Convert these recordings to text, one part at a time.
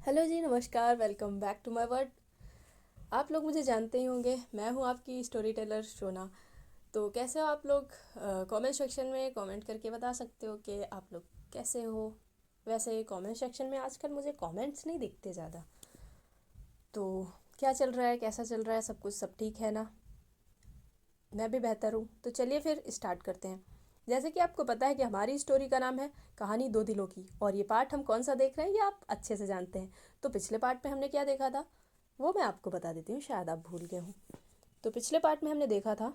Hello जी, नमस्कार। Welcome back to my world. आप लोग मुझे जानते ही होंगे, मैं हूँ आपकी स्टोरी टेलर शोना। तो कैसे हो आप लोग? कमेंट सेक्शन में कमेंट करके बता सकते हो कि आप लोग कैसे हो। वैसे कमेंट सेक्शन में आजकल मुझे कमेंट्स नहीं दिखते ज़्यादा। तो क्या चल रहा है, कैसा चल रहा है, सब कुछ सब ठीक है ना? मैं भी बेहतर हूँ। तो चलिए फिर स्टार्ट करते हैं। जैसे कि आपको पता है कि हमारी स्टोरी का नाम है कहानी दो दिलों की, और ये पार्ट हम कौन सा देख रहे हैं ये आप अच्छे से जानते हैं। तो पिछले पार्ट में हमने क्या देखा था वो मैं आपको बता देती हूँ, शायद आप भूल गए हों। तो पिछले पार्ट में हमने देखा था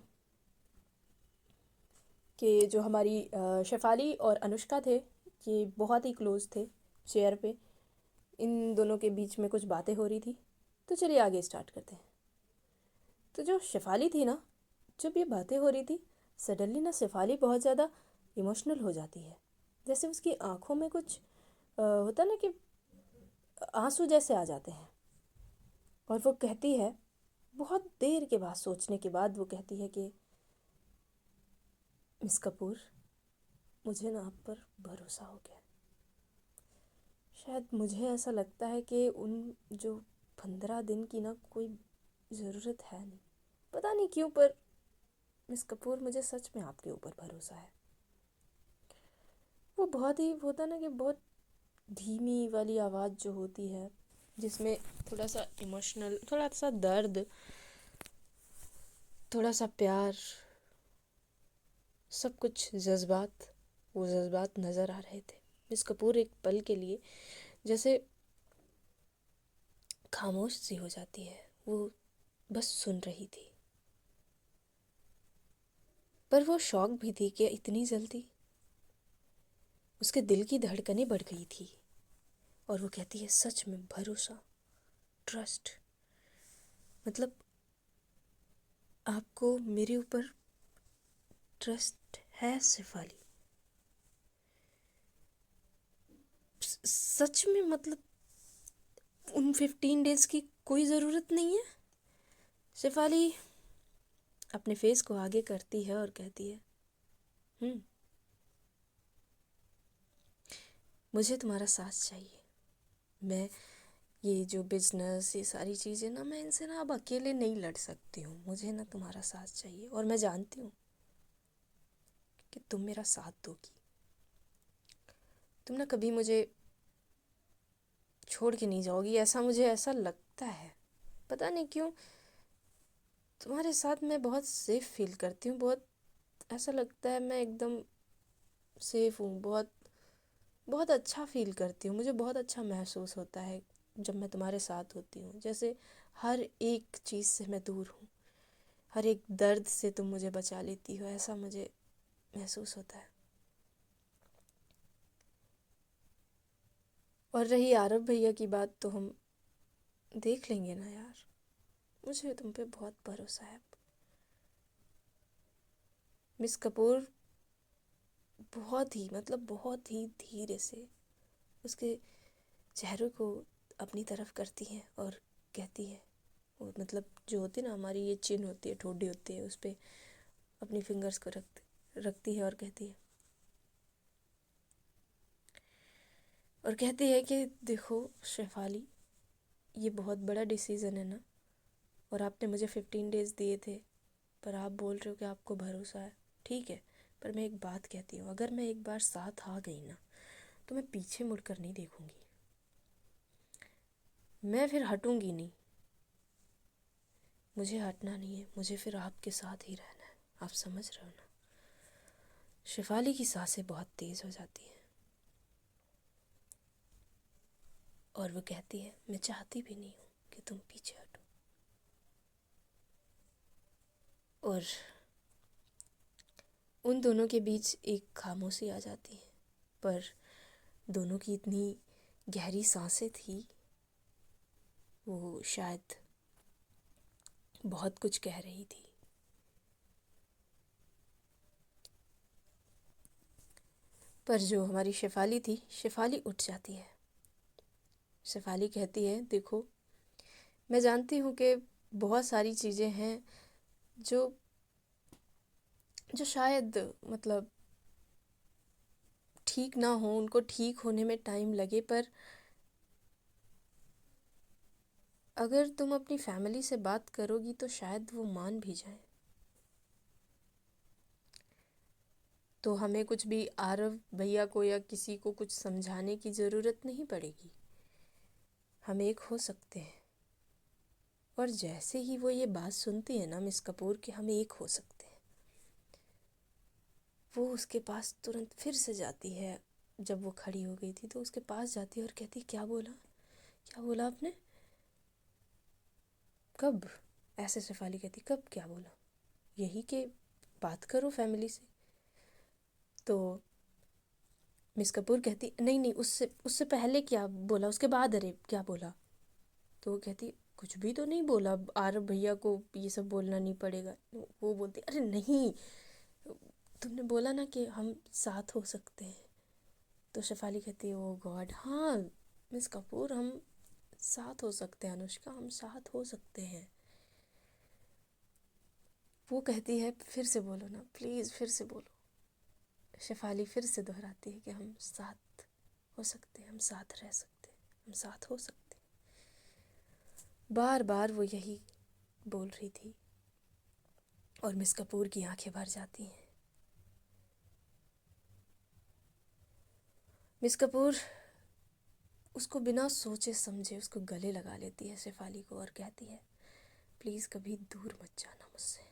कि जो हमारी शेफाली और अनुष्का थे, ये बहुत ही क्लोज थे। चेयर पे इन दोनों के बीच में कुछ बातें हो रही थी। तो चलिए आगे स्टार्ट करते हैं। तो जो शेफाली थी ना, जब ये बातें हो रही थी, सडनली ना शेफाली बहुत ज़्यादा इमोशनल हो जाती है। जैसे उसकी आंखों में कुछ होता ना कि आंसू जैसे आ जाते हैं। और वो कहती है, बहुत देर के बाद, सोचने के बाद वो कहती है कि मिस कपूर, मुझे ना आप पर भरोसा हो गया। शायद मुझे ऐसा लगता है कि उन जो 15 दिन की ना कोई ज़रूरत है नहीं, पता नहीं क्यों, पर मिस कपूर मुझे सच में आपके ऊपर भरोसा है। वो बहुत ही होता ना कि बहुत धीमी वाली आवाज़ जो होती है, जिसमें थोड़ा सा इमोशनल, थोड़ा सा दर्द, थोड़ा सा प्यार, सब कुछ जज्बात, वो जज्बात नज़र आ रहे थे। मिस कपूर एक पल के लिए जैसे खामोश सी हो जाती है। वो बस सुन रही थी, पर वो शौक भी थी कि इतनी जल्दी। उसके दिल की धड़कनें बढ़ गई थी। और वो कहती है, सच में भरोसा, ट्रस्ट, मतलब आपको मेरे ऊपर ट्रस्ट है शेफाली? सच में, मतलब उन 15 डेज की कोई ज़रूरत नहीं है? शेफाली अपने फेस को आगे करती है और कहती है, हम्म, मुझे तुम्हारा साथ चाहिए। मैं ये जो बिजनेस, ये सारी चीज़ें ना, मैं इनसे ना अब अकेले नहीं लड़ सकती हूँ। मुझे ना तुम्हारा साथ चाहिए, और मैं जानती हूँ कि तुम मेरा साथ दोगी। तुम ना कभी मुझे छोड़ के नहीं जाओगी, ऐसा मुझे ऐसा लगता है। पता नहीं क्यों, तुम्हारे साथ मैं बहुत सेफ फील करती हूँ। बहुत ऐसा लगता है मैं एकदम सेफ हूँ। बहुत बहुत अच्छा फील करती हूँ। मुझे बहुत अच्छा महसूस होता है जब मैं तुम्हारे साथ होती हूँ। जैसे हर एक चीज़ से मैं दूर हूँ, हर एक दर्द से तुम मुझे बचा लेती हो, ऐसा मुझे महसूस होता है। और रही आरव भैया की बात, तो हम देख लेंगे ना यार। मुझे तुम पे बहुत भरोसा है। मिस कपूर बहुत ही, मतलब बहुत ही धीरे से उसके चेहरे को अपनी तरफ करती है और कहती है, वो मतलब जो होती है ना, हमारी ये चिन होती है, ठोडी होती है, उस पर अपनी फिंगर्स को रखती है और कहती है, कि देखो शेफाली, ये बहुत बड़ा डिसीज़न है ना, और आपने मुझे 15 डेज दिए थे, पर आप बोल रहे हो कि आपको भरोसा है। ठीक है, पर मैं एक बात कहती हूँ, अगर मैं एक बार साथ आ गई ना, तो मैं पीछे मुड़कर नहीं देखूंगी। मैं फिर हटूंगी नहीं। मुझे हटना नहीं है, मुझे फिर आपके साथ ही रहना है। आप समझ रहे हो ना? शेफाली की सांसें बहुत तेज़ हो जाती हैं, और वो कहती है, मैं चाहती भी नहीं हूँ कि तुम पीछे हटो। और उन दोनों के बीच एक खामोशी आ जाती है, पर दोनों की इतनी गहरी सांसें थी, वो शायद बहुत कुछ कह रही थी। पर जो हमारी शेफाली थी, शेफाली उठ जाती है। शेफाली कहती है, देखो, मैं जानती हूँ कि बहुत सारी चीज़ें हैं जो जो शायद मतलब ठीक ना हो, उनको ठीक होने में टाइम लगे, पर अगर तुम अपनी फैमिली से बात करोगी तो शायद वो मान भी जाए। तो हमें कुछ भी आरव भैया को या किसी को कुछ समझाने की ज़रूरत नहीं पड़ेगी। हम एक हो सकते हैं। और जैसे ही वो ये बात सुनती है ना मिस कपूर कि हम एक हो सकते हैं, वो उसके पास तुरंत फिर से जाती है। जब वो खड़ी हो गई थी तो उसके पास जाती है और कहती, क्या बोला, क्या बोला आपने, कब? ऐसे शेफाली कहती, कब क्या बोला? यही कि बात करो फैमिली से। तो मिस कपूर कहती, नहीं नहीं, उससे उससे पहले क्या बोला, उसके बाद अरे क्या बोला? तो वो कहती, कुछ भी तो नहीं बोला, आरव भैया को ये सब बोलना नहीं पड़ेगा। वो बोलती, अरे नहीं, तुमने बोला ना कि हम साथ हो सकते हैं। तो शेफाली कहती है, ओ गॉड, हाँ मिस कपूर, हम साथ हो सकते हैं, अनुष्का, हम साथ हो सकते हैं। वो कहती है, फिर से बोलो ना प्लीज़, फिर से बोलो। शेफाली फिर से दोहराती है कि हम साथ हो सकते हैं, हम साथ रह सकते हैं, हम साथ हो सकते हैं। बार बार वो यही बोल रही थी और मिस कपूर की आंखें भर जाती हैं। मिस कपूर उसको बिना सोचे समझे उसको गले लगा लेती है शेफाली को और कहती है, प्लीज़ कभी दूर मत जाना मुझसे,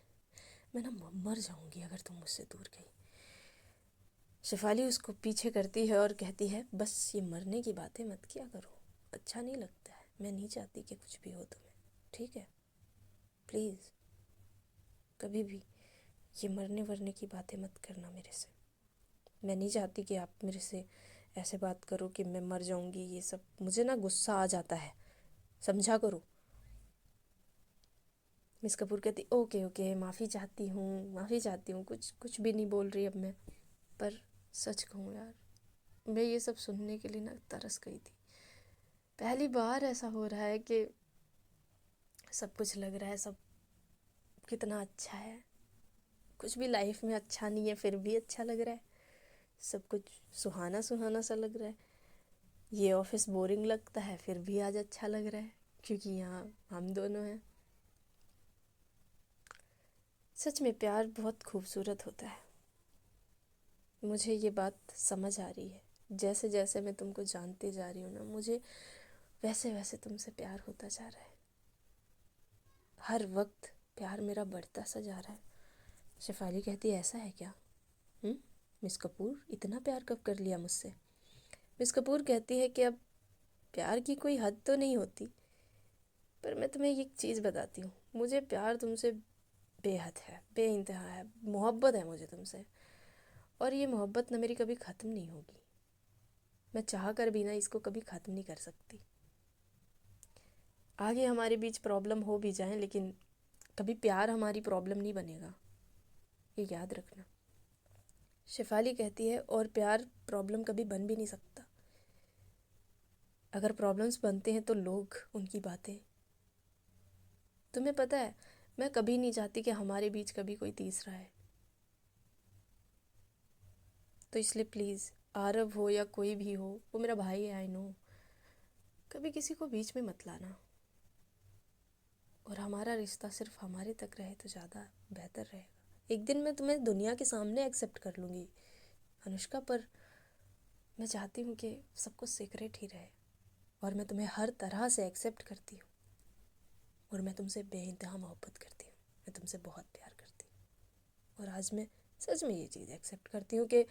मैं ना मर जाऊंगी अगर तुम मुझसे दूर गई। शेफाली उसको पीछे करती है और कहती है, बस ये मरने की बातें मत किया करो, अच्छा नहीं लगता है, मैं नहीं चाहती कि कुछ भी हो तुम्हें, ठीक है? प्लीज़ कभी भी ये मरने वरने की बातें मत करना मेरे से। मैं नहीं चाहती कि आप मेरे से ऐसे बात करो कि मैं मर जाऊंगी, ये सब मुझे ना गुस्सा आ जाता है, समझा करो। मिस कपूर कहती, ओके ओके, माफ़ी चाहती हूँ, माफ़ी चाहती हूँ, कुछ कुछ भी नहीं बोल रही अब मैं। पर सच कहूँ यार, मैं ये सब सुनने के लिए ना तरस गई थी। पहली बार ऐसा हो रहा है कि सब कुछ लग रहा है सब कितना अच्छा है, कुछ भी लाइफ में अच्छा नहीं है फिर भी अच्छा लग रहा है, सब कुछ सुहाना सुहाना सा लग रहा है। ये ऑफिस बोरिंग लगता है फिर भी आज अच्छा लग रहा है क्योंकि यहाँ हम दोनों हैं। सच में प्यार बहुत खूबसूरत होता है। मुझे ये बात समझ आ रही है, जैसे जैसे मैं तुमको जानती जा रही हूँ ना, मुझे वैसे वैसे तुमसे प्यार होता जा रहा है। हर वक्त प्यार मेरा बढ़ता सा जा रहा है। शेफाली कहती है, ऐसा है क्या? मिस कपूर, इतना प्यार कब कर लिया मुझसे? मिस कपूर कहती है कि अब प्यार की कोई हद तो नहीं होती, पर मैं तुम्हें एक चीज़ बताती हूँ, मुझे प्यार तुमसे बेहद है, बेइंतहा है, मोहब्बत है मुझे तुमसे। और ये मोहब्बत ना मेरी कभी ख़त्म नहीं होगी, मैं चाह कर भी ना इसको कभी ख़त्म नहीं कर सकती। आगे हमारे बीच प्रॉब्लम हो भी जाए लेकिन कभी प्यार हमारी प्रॉब्लम नहीं बनेगा, ये याद रखना। शेफाली कहती है, और प्यार प्रॉब्लम कभी बन भी नहीं सकता। अगर प्रॉब्लम्स बनते हैं तो लोग, उनकी बातें। तुम्हें पता है, मैं कभी नहीं चाहती कि हमारे बीच कभी कोई तीसरा है। तो इसलिए प्लीज़, आरव हो या कोई भी हो, वो मेरा भाई है, आई नो, कभी किसी को बीच में मत लाना। और हमारा रिश्ता सिर्फ हमारे तक रहे तो ज़्यादा बेहतर रहेगा। एक दिन मैं तुम्हें दुनिया के सामने एक्सेप्ट कर लूँगी अनुष्का, पर मैं चाहती हूँ कि सब कुछ सीक्रेट ही रहे। और मैं तुम्हें हर तरह से एक्सेप्ट करती हूँ और मैं तुमसे बेइंतहा मोहब्बत करती हूँ, मैं तुमसे बहुत प्यार करती हूँ। और आज मैं सच में ये चीज़ एक्सेप्ट करती हूँ कि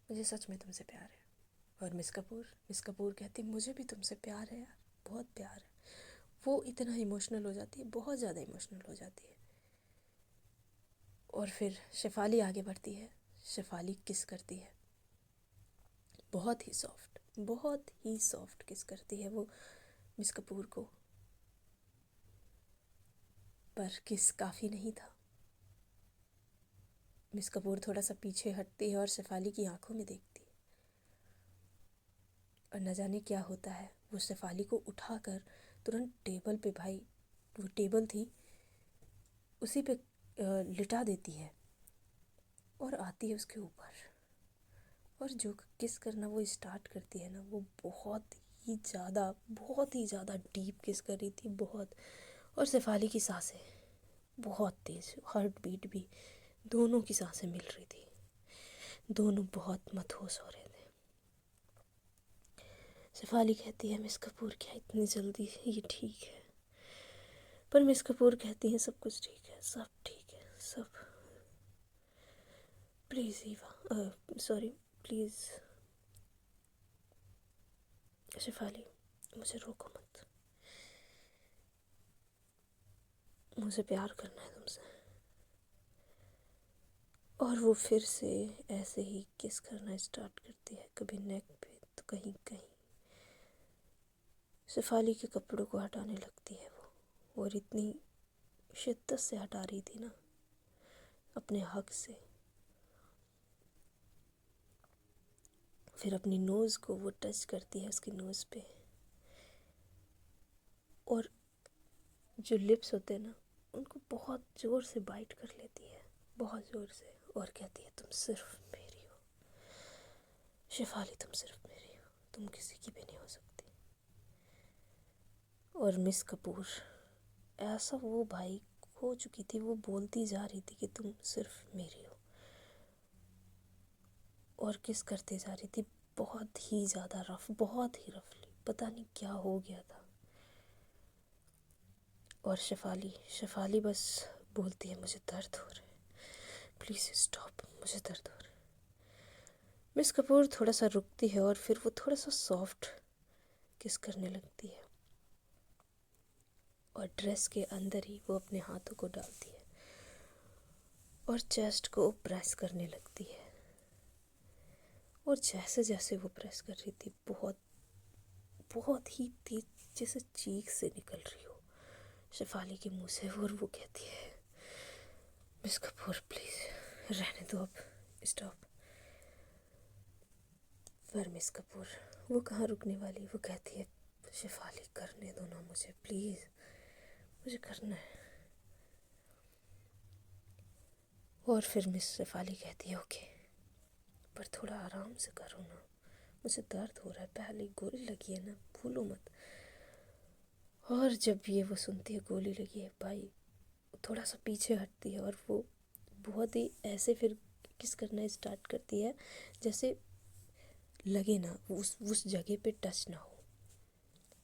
मुझे सच में तुमसे प्यार है। और मिस कपूर कहती, मुझे भी तुमसे प्यार है यार, बहुत प्यार है। वो इतना इमोशनल हो जाती है, बहुत ज़्यादा इमोशनल हो जाती है। और फिर शेफाली आगे बढ़ती है, शेफाली किस करती है, बहुत ही सॉफ्ट, बहुत ही सॉफ्ट किस करती है वो मिस कपूर को। पर किस काफ़ी नहीं था। मिस कपूर थोड़ा सा पीछे हटती है और शेफाली की आंखों में देखती है। और न जाने क्या होता है, वो शेफाली को उठाकर तुरंत टेबल पे, भाई वो टेबल थी उसी पे लिटा देती है और आती है उसके ऊपर। और जो किस करना वो स्टार्ट करती है ना, वो बहुत बहुत ही ज़्यादा डीप किस कर रही थी, बहुत। और शेफाली की सांसें बहुत तेज़, हार्ट बीट भी, दोनों की सांसें मिल रही थी, दोनों बहुत मदहोश हो रहे थे। शेफाली कहती है, मिस कपूर क्या इतनी जल्दी ये ठीक है? पर मिस कपूर कहती हैं, सब कुछ ठीक है, सब ठीक है, सब। Please Eva, sorry, please Shefali, मुझे रोको मत, मुझे प्यार करना है तुमसे। और वो फिर से ऐसे ही किस करना स्टार्ट करती है, कभी नेक पे तो कहीं कहीं। शेफाली के कपड़ों को हटाने लगती है वो, और इतनी शिद्दत से हटा रही थी ना, अपने हक से। फिर अपनी नोज़ को वो टच करती है, उसकी नोज़ पे, और जो लिप्स होते हैं ना, उनको बहुत ज़ोर से बाइट कर लेती है, बहुत ज़ोर से, और कहती है, तुम सिर्फ मेरी हो शेफाली, तुम सिर्फ मेरी हो, तुम किसी की भी नहीं हो सकती। और मिस कपूर ऐसा वो भाई खो चुकी थी, वो बोलती जा रही थी कि तुम सिर्फ मेरी हो, और किस करते जा रही थी, बहुत ही ज़्यादा रफ, बहुत ही रफली, पता नहीं क्या हो गया था। और शेफाली बस बोलती है, मुझे दर्द हो रहा है, प्लीज़ स्टॉप, मुझे दर्द हो रहा है। मिस कपूर थोड़ा सा रुकती है, और फिर वो थोड़ा सा सॉफ्ट किस करने लगती है, और ड्रेस के अंदर ही वो अपने हाथों को डालती है, और चेस्ट को प्रेस करने लगती है। और जैसे जैसे वो प्रेस कर रही थी, बहुत बहुत ही तेज, जैसे चीख से निकल रही हो शेफाली के मुंह से। और वो कहती है, मिस कपूर प्लीज़ रहने दो अब, स्टॉप। पर मिस कपूर वो कहाँ रुकने वाली, वो कहती है, शेफाली करने दो ना मुझे, प्लीज़, मुझे करना है। और फिर मिस शेफाली कहती है, ओके, पर थोड़ा आराम से करो ना, मुझे दर्द हो रहा है, पहले गोली लगी है ना, भूलो मत। और जब ये वो सुनती है गोली लगी है, भाई थोड़ा सा पीछे हटती है, और वो बहुत ही ऐसे फिर किस करना स्टार्ट करती है, जैसे लगे ना उस जगह पे टच ना हो।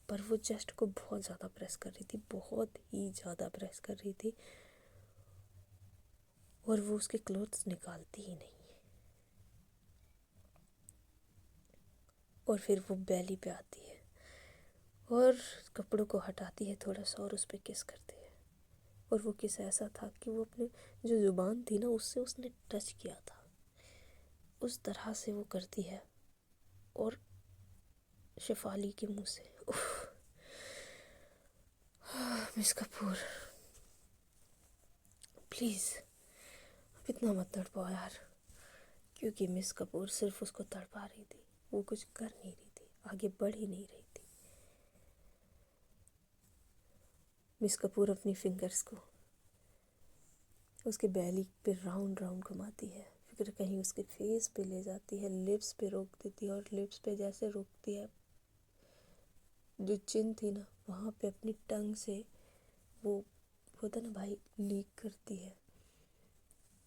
पर वो चेस्ट को बहुत ज़्यादा प्रेस कर रही थी, बहुत ही ज़्यादा प्रेस कर रही थी, और वो उसके क्लोथ्स निकालती ही नहीं। और फिर वो बैली पे आती है, और कपड़ों को हटाती है थोड़ा सा, और उस पर किस करती है। और वो किस ऐसा था कि वो अपने जो ज़ुबान थी ना, उससे उसने टच किया था, उस तरह से वो करती है। और शेफाली के मुंह से, मिस कपूर प्लीज़ अब इतना मत तड़पाओ यार। क्योंकि मिस कपूर सिर्फ उसको तड़पा रही थी, वो कुछ कर नहीं रही थी, आगे बढ़ ही नहीं रही थी। मिस कपूर अपनी फिंगर्स को उसके बैली पे राउंड राउंड घुमाती है, फिर कहीं उसके फेस पे ले जाती है, लिप्स पे रोक देती है, और लिप्स पे जैसे रोकती है, जो चिन थी ना, वहाँ पे अपनी टंग से वो होता ना भाई, लीक करती है।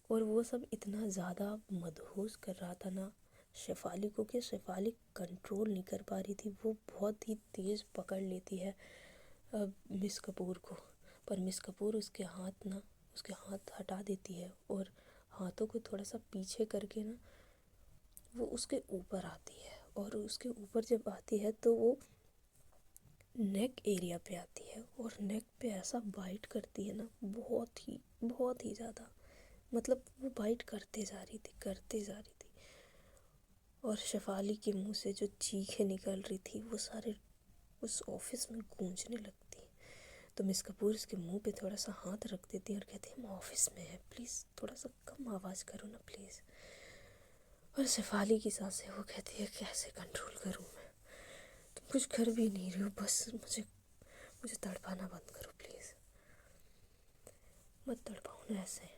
और वो सब इतना ज़्यादा मदहोश कर रहा था ना शेफाली को, कि शेफाली कंट्रोल नहीं कर पा रही थी, वो बहुत ही तेज़ पकड़ लेती है मिस कपूर को। पर मिस कपूर उसके हाथ हटा देती है, और हाथों को थोड़ा सा पीछे करके ना वो उसके ऊपर आती है। और उसके ऊपर जब आती है तो वो नेक एरिया पे आती है, और नेक पे ऐसा बाइट करती है ना, बहुत ही ज़्यादा, मतलब वो बाइट करते जा रही थी, करते जा रही थी। और शेफाली के मुंह से जो चीखें निकल रही थी, वो सारे उस ऑफिस में गूंजने लगती। तो मिस कपूर उसके मुंह पे थोड़ा सा हाथ रख देती है, और कहती है, हम ऑफिस में है, प्लीज़ थोड़ा सा कम आवाज़ करो ना प्लीज़। और शेफाली की सांसें, वो कहती है, कैसे कंट्रोल करूँ मैं, तुम कुछ कर भी नहीं रही हो, बस मुझे तड़पाना बंद करो प्लीज़, मत तड़पाओ ना ऐसे।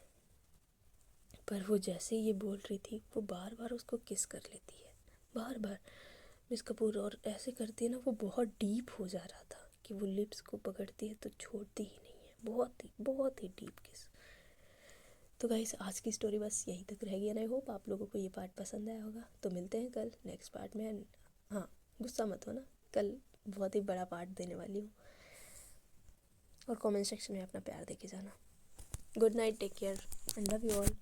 पर वो जैसे ये बोल रही थी, वो बार बार उसको किस कर लेती है, बार बार। मिस कपूर और ऐसे करती है ना, वो बहुत डीप हो जा रहा था कि वो लिप्स को पकड़ती है तो छोड़ती ही नहीं है, बहुत ही डीप किस। तो गाइस आज की स्टोरी बस यहीं तक रह गई, आई होप आप लोगों को ये पार्ट पसंद आया होगा। तो मिलते हैं कल नेक्स्ट पार्ट में। हाँ, गुस्सा मत हो ना, कल बहुत ही बड़ा पार्ट देने वाली हूँ। और कमेंट सेक्शन में अपना प्यार दे के जाना। Good night, take care and love you all.